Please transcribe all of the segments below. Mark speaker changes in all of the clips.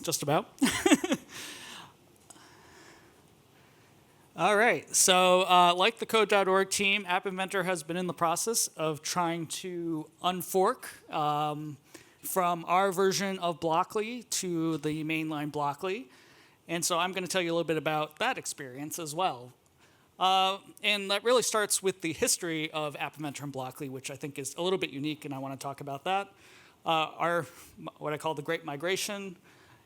Speaker 1: just about. All right, so like the code.org team, App Inventor has been in the process of trying to unfork from our version of Blockly to the mainline Blockly. And so I'm going to tell you a little bit about that experience as well. And that really starts with the history of App Inventor and Blockly, which I think is a little bit unique, and I want to talk about that. What I call the Great Migration.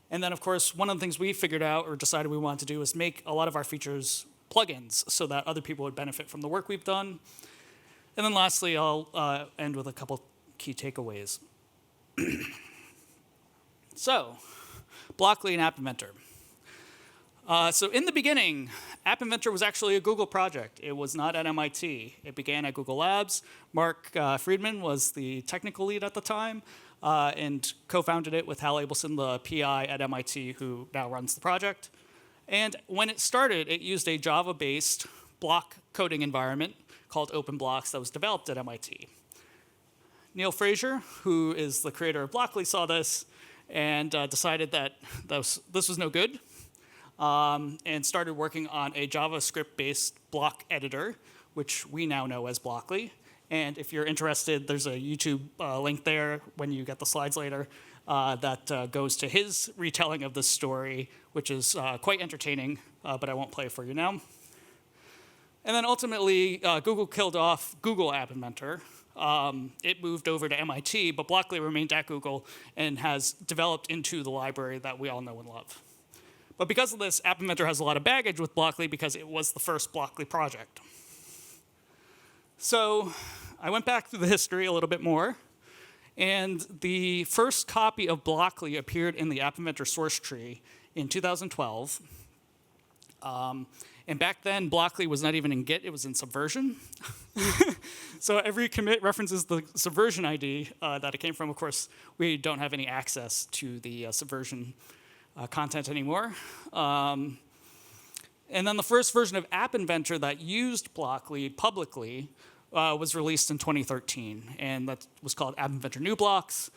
Speaker 1: And then, of course, one of the things we figured out or decided we wanted to do is make a lot of our features plugins so that other people would benefit from the work we've done. And then lastly, I'll end with a couple key takeaways. So, Blockly and App Inventor. So in the beginning, App Inventor was actually a Google project. It was not at MIT. It began at Google Labs. Mark Friedman was the technical lead at the time and co-founded it with Hal Abelson, the PI at MIT, who now runs the project. And when it started, it used a Java-based block coding environment called OpenBlocks that was developed at MIT. Neil Fraser, who is the creator of Blockly, saw this and decided that this was no good. And started working on a JavaScript-based block editor, which we now know as Blockly. And if you're interested, there's a YouTube link there when you get the slides later that goes to his retelling of this story, which is quite entertaining, but I won't play it for you now. And then ultimately, Google killed off Google App Inventor. It moved over to MIT, but Blockly remained at Google and has developed into the library that we all know and love. But because of this, App Inventor has a lot of baggage with Blockly because it was the first Blockly project. So I went back through the history a little bit more, and the first copy of Blockly appeared in the App Inventor source tree in 2012. And back then, Blockly was not even in Git, it was in Subversion. So every commit references the Subversion ID that it came from. Of course, we don't have any access to the Subversion content anymore. And then the first version of App Inventor that used Blockly publicly was released in 2013, and that was called App Inventor New Blocks.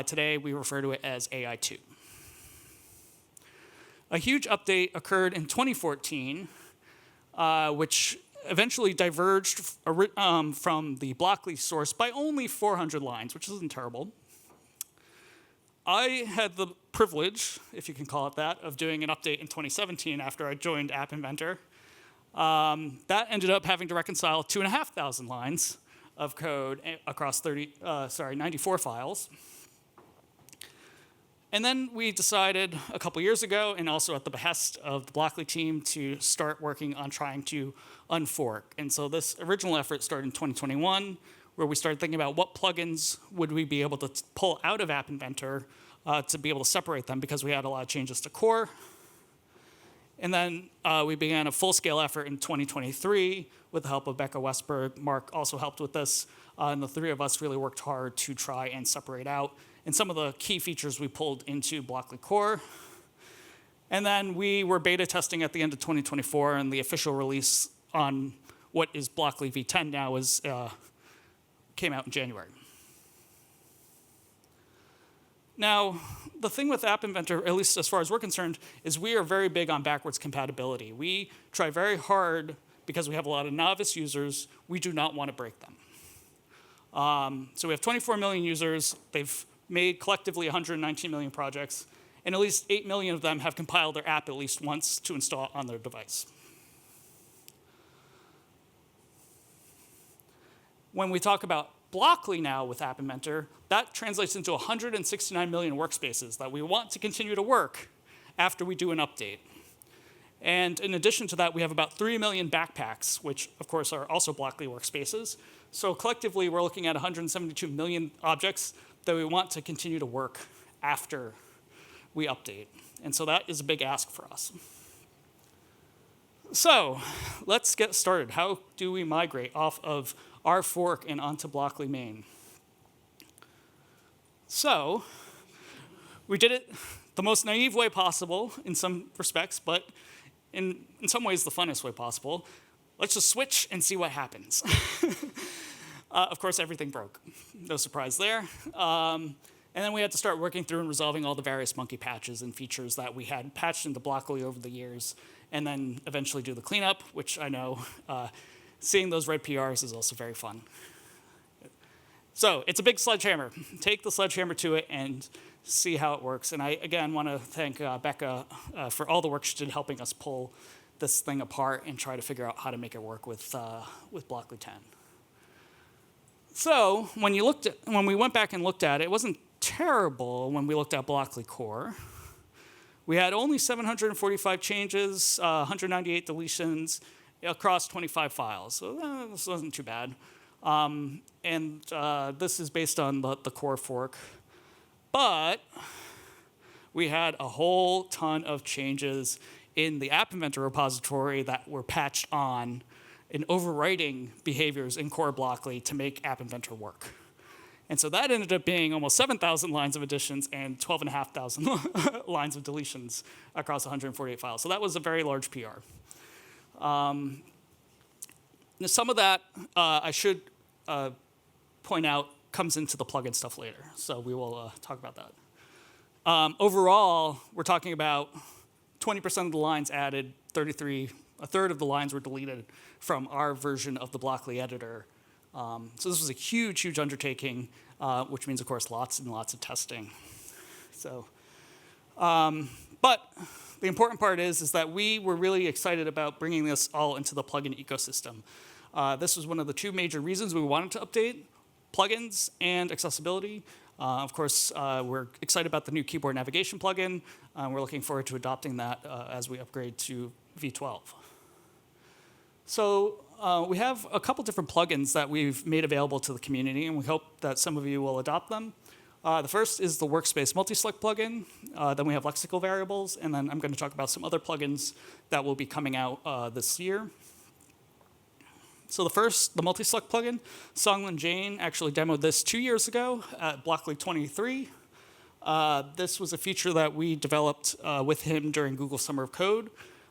Speaker 1: Today, we refer to it as AI2. A huge update occurred in 2014, which eventually diverged from the Blockly source by only 400 lines, which isn't terrible. I had the privilege, if you can call it that, of doing an update in 2017 after I joined App Inventor. That ended up having to reconcile 2,500 lines of code across 94 files. And then we decided a couple years ago, and also at the behest of the Blockly team, to start working on trying to unfork. And so this original effort started in 2021, where we started thinking about what plugins would we be able to pull out of App Inventor to be able to separate them, because we had a lot of changes to core. And then we began a full-scale effort in 2023 with the help of Becca Westberg. Mark also helped with this, and the three of us really worked hard to try and separate out. And some of the key features we pulled into Blockly Core. And then we were beta testing at the end of 2024, and the official release on what is Blockly v10 now came out in January. Now, the thing with App Inventor, at least as far as we're concerned, is we are very big on backwards compatibility. We try very hard, because we have a lot of novice users, we do not want to break them. So we have 24 million users. They've made collectively 119 million projects, and at least 8 million of them have compiled their app at least once to install it on their device. When we talk about Blockly now with App Inventor, that translates into 169 million workspaces that we want to continue to work after we do an update. And in addition to that, we have about 3 million backpacks, which of course are also Blockly workspaces. So collectively, we're looking at 172 million objects that we want to continue to work after we update. And so that is a big ask for us. So let's get started. How do we migrate off of our fork and onto Blockly main? So we did it the most naive way possible in some respects, but in some ways the funnest way possible. Let's just switch and see what happens. Of course, everything broke. No surprise there. And And then we had to start working through and resolving all the various monkey patches and features that we had patched into Blockly over the years, and then eventually do the cleanup, which I know seeing those red PRs is also very fun. So it's a big sledgehammer. Take the sledgehammer to it and see how it works. And I, again, want to thank Becca for all the work she did helping us pull this thing apart and try to figure out how to make it work with Blockly 10. So when we went back and looked at it, it wasn't terrible when we looked at Blockly core. We had only 745 changes, 198 deletions across 25 files. So this wasn't too bad. And this is based on the core fork. But we had a whole ton of changes in the App Inventor repository that were patched on in overwriting behaviors in core Blockly to make App Inventor work. And so that ended up being almost 7,000 lines of additions and 12,500 lines of deletions across 148 files. So that was a very large PR. Some of that, I should point out, comes into the plugin stuff later. So we will talk about that. Overall, we're talking about 20% of the lines added, a third of the lines were deleted from our version of the Blockly editor. So this was a huge, huge undertaking, which means, of course, lots and lots of testing. So, but the important part is that we were really excited about bringing this all into the plugin ecosystem. This was one of the two major reasons we wanted to update plugins and accessibility. Of course, we're excited about the new keyboard navigation plugin. We're looking forward to adopting that as we upgrade to V12. So we have a couple different plugins that we've made available to the community, and we hope that some of you will adopt them. The first is the Workspace Multi-Select plugin. Then we have lexical variables, and then I'm going to talk about some other plugins that will be coming out this year. So the multi-select plugin, Songlin Jane actually demoed this 2 years ago at Blockly 23. This was a feature that we developed with him during Google Summer of Code,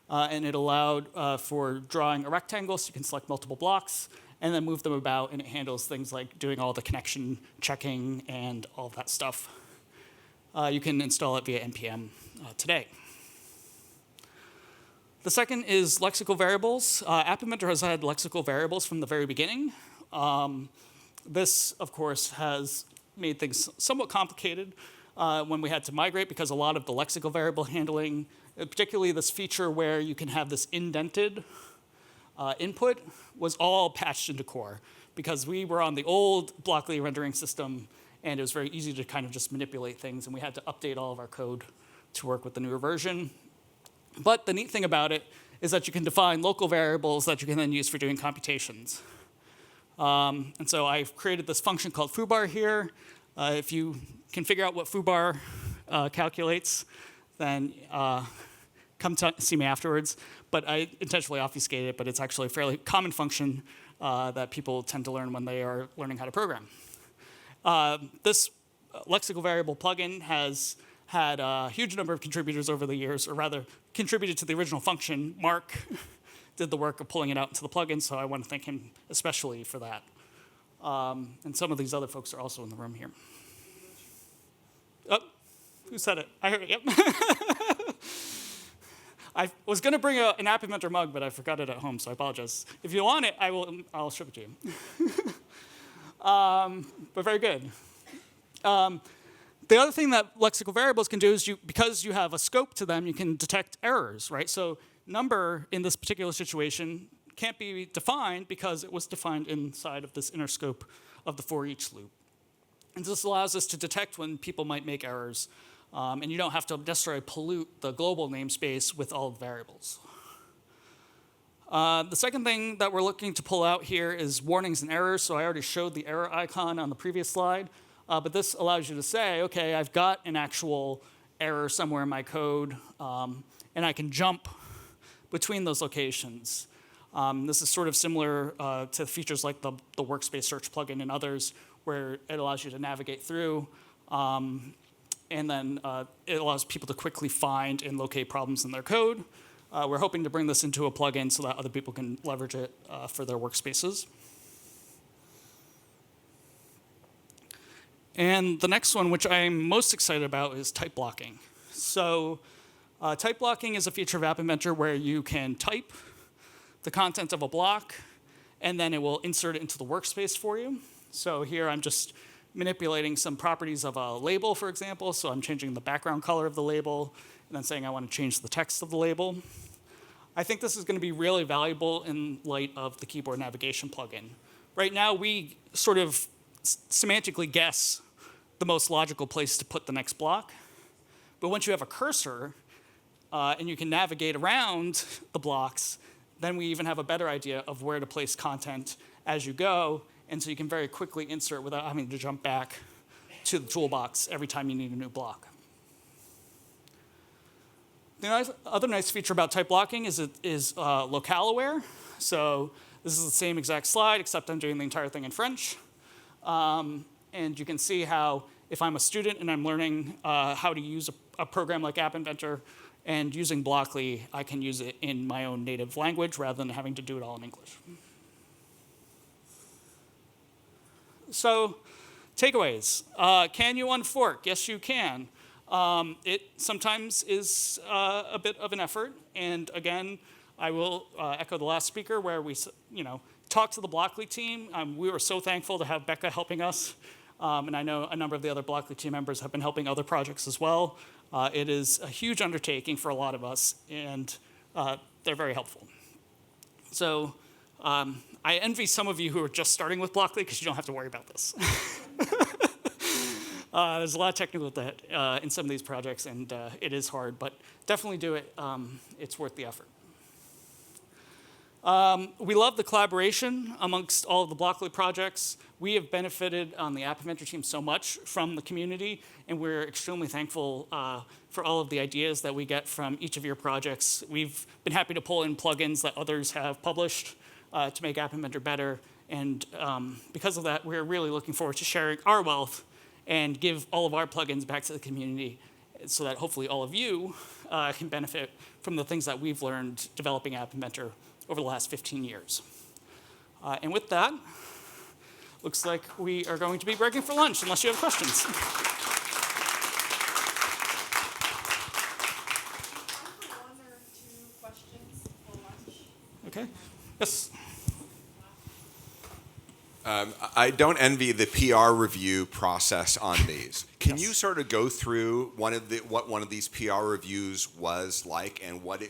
Speaker 1: and it allowed for drawing a rectangle so you can select multiple blocks and then move them about, and it handles things like doing all the connection checking and all of that stuff. You can install it via NPM today. The second is lexical variables. App Inventor has had lexical variables from the very beginning. This, of course, has made things somewhat complicated when we had to migrate, because a lot of the lexical variable handling, particularly this feature where you can have this indented input, was all patched into core, because we were on the old Blockly rendering system, and it was very easy to kind of just manipulate things, and we had to update all of our code to work with the newer version. But the neat thing about it is that you can define local variables that you can then use for doing computations. And so I've created this function called foobar here. If you can figure out what foobar calculates, then come see me afterwards. But I intentionally obfuscated it, but it's actually a fairly common function that people tend to learn when they are learning how to program. This lexical variable plugin has had a huge number of contributors over the years, or rather contributed to the original function. Mark did the work of pulling it out into the plugin, so I want to thank him especially for that. And some of these other folks are also in the room here. Oh, who said it? I heard it, yep. I was going to bring an App Inventor mug, but I forgot it at home, so I apologize. If you want it, I'll ship it to you. But very good. The other thing that lexical variables can do is, because you have a scope to them, you can detect errors, right? So number in this particular situation can't be defined because it was defined inside of this inner scope of the for each loop. And this allows us to detect when people might make errors, and you don't have to necessarily pollute the global namespace with all the variables. The second thing that we're looking to pull out here is warnings and errors. So I already showed the error icon on the previous slide. But this allows you to say, OK, I've got an actual error somewhere in my code, and I can jump between those locations. This is sort of similar to features like the Workspace Search plugin and others, where it allows you to navigate through, and then it allows people to quickly find and locate problems in their code. We're hoping to bring this into a plugin so that other people can leverage it for their workspaces. And the next one, which I'm most excited about, is type blocking. So type blocking is a feature of App Inventor where you can type the content of a block, and then it will insert it into the workspace for you. So here I'm just manipulating some properties of a label, for example. So I'm changing the background color of the label, and then saying I want to change the text of the label. I think this is going to be really valuable in light of the keyboard navigation plugin. Right now, we sort of semantically guess the most logical place to put the next block. But once you have a cursor, and you can navigate around the blocks, then we even have a better idea of where to place content as you go, and so you can very quickly insert without having to jump back to the toolbox every time you need a new block. The other nice feature about type blocking is it is locale aware. So this is the same exact slide, except I'm doing the entire thing in French. And you can see how if I'm a student and I'm learning how to use a program like App Inventor, and using Blockly, I can use it in my own native language rather than having to do it all in English. So, takeaways. Can you unfork? Yes, you can. It sometimes is a bit of an effort. And again, I will echo the last speaker where we talked to the Blockly team. We were so thankful to have Becca helping us. And I know a number of the other Blockly team members have been helping other projects as well. It is a huge undertaking for a lot of us, and they're very helpful. So I envy some of you who are just starting with Blockly because you don't have to worry about this. There's a lot of technical debt in some of these projects, and it is hard, but definitely do it. It's worth the effort. We love the collaboration amongst all of the Blockly projects. We have benefited on the App Inventor team so much from the community, and we're extremely thankful for all of the ideas that we get from each of your projects. We've been happy to pull in plugins that others have published to make App Inventor better, and because of that, we're really looking forward to sharing our wealth and give all of our plugins back to the community so that hopefully all of you can benefit from the things that we've learned developing App Inventor over the last 15 years. And with that, looks like we are going to be breaking for lunch, unless you have questions.
Speaker 2: Time for one or two questions for lunch.
Speaker 1: Okay. Yes.
Speaker 3: I don't envy the PR review process on these. Can
Speaker 1: Yes.
Speaker 3: you sort of go through what one of these PR reviews was like, and what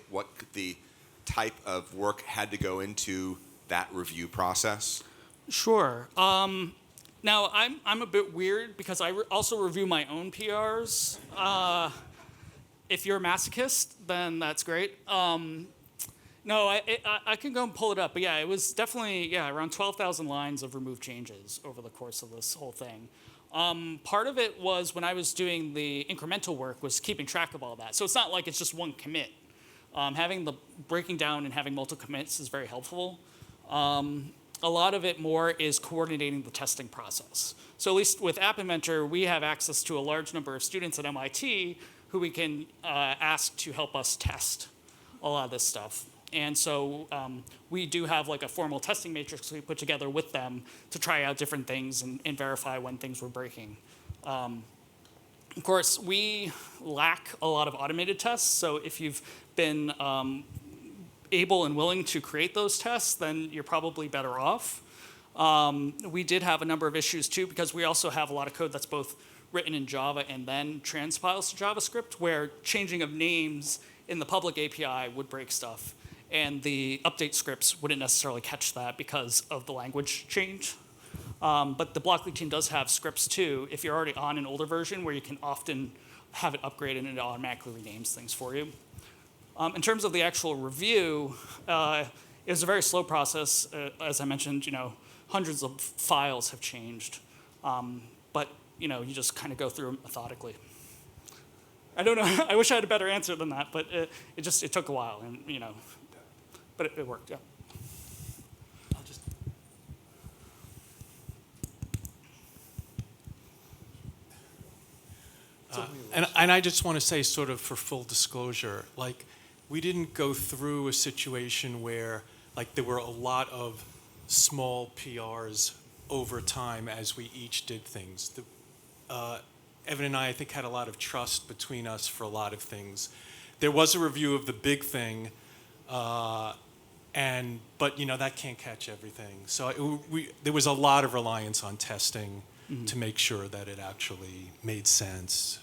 Speaker 3: the type of work had to go into that review process?
Speaker 1: Sure. Now, I'm a bit weird because I also review my own PRs. If you're a masochist, then that's great. No, I can go and pull it up, but yeah, it was definitely around 12,000 lines of removed changes over the course of this whole thing. Part of it was when I was doing the incremental work was keeping track of all that. So it's not like it's just one commit. Having the breaking down and having multiple commits is very helpful. A lot of it more is coordinating the testing process. So at least with App Inventor, we have access to a large number of students at MIT who we can ask to help us test a lot of this stuff. And so we do have like a formal testing matrix we put together with them to try out different things and verify when things were breaking. Of course, we lack a lot of automated tests, so if you've been able and willing to create those tests, then you're probably better off. We did have a number of issues too, because we also have a lot of code that's both written in Java and then transpiles to JavaScript, where changing of names in the public API would break stuff, and the update scripts wouldn't necessarily catch that because of the language change. But the Blockly team does have scripts too, if you're already on an older version, where you can often have it upgraded and it automatically renames things for you. In terms of the actual review, it was a very slow process. As I mentioned, hundreds of files have changed, but you just kind of go through them methodically. I don't know. I wish I had a better answer than that, but it took a while, and but it worked. Yeah.
Speaker 4: And I just want to say, sort of for full disclosure, like, we didn't go through a situation where, like, there were a lot of small PRs over time as we each did things. Evan and I think, had a lot of trust between us for a lot of things. There was a review of the big thing, but that can't catch everything. So there was a lot of reliance on testing to make sure that it actually made sense.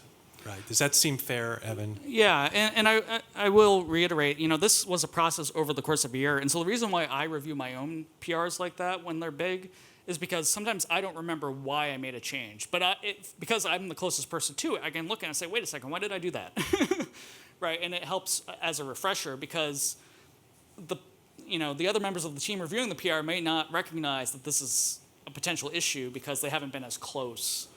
Speaker 4: Right. Does that seem fair, Evan?
Speaker 1: Yeah, and I will reiterate, this was a process over the course of a year. And so the reason why I review my own PRs like that when they're big is because sometimes I don't remember why I made a change. But because I'm the closest person to it, I can look and say, wait a second, why did I do that? Right, and it helps as a refresher because the other members of the team reviewing the PR may not recognize that this is a potential issue because they haven't been as close.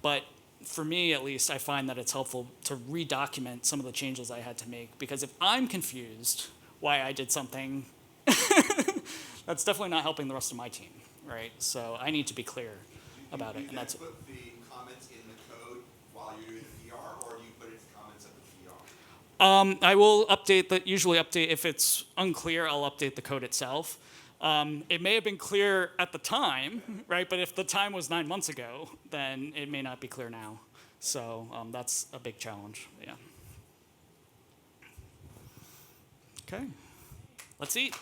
Speaker 1: But for me, at least, I find that it's helpful to redocument some of the changes I had to make because if I'm confused why I did something, that's definitely not helping the rest of my team, right? So I need to be clear about it, and that's.
Speaker 3: Put the comments in the code while you're doing the PR, or do you put it in the comments of the PR?
Speaker 1: I will usually update if it's unclear. I'll update the code itself. It may have been clear at the time, right? But if the time was 9 months ago, then it may not be clear now. So that's a big challenge. Yeah. Okay. Let's eat.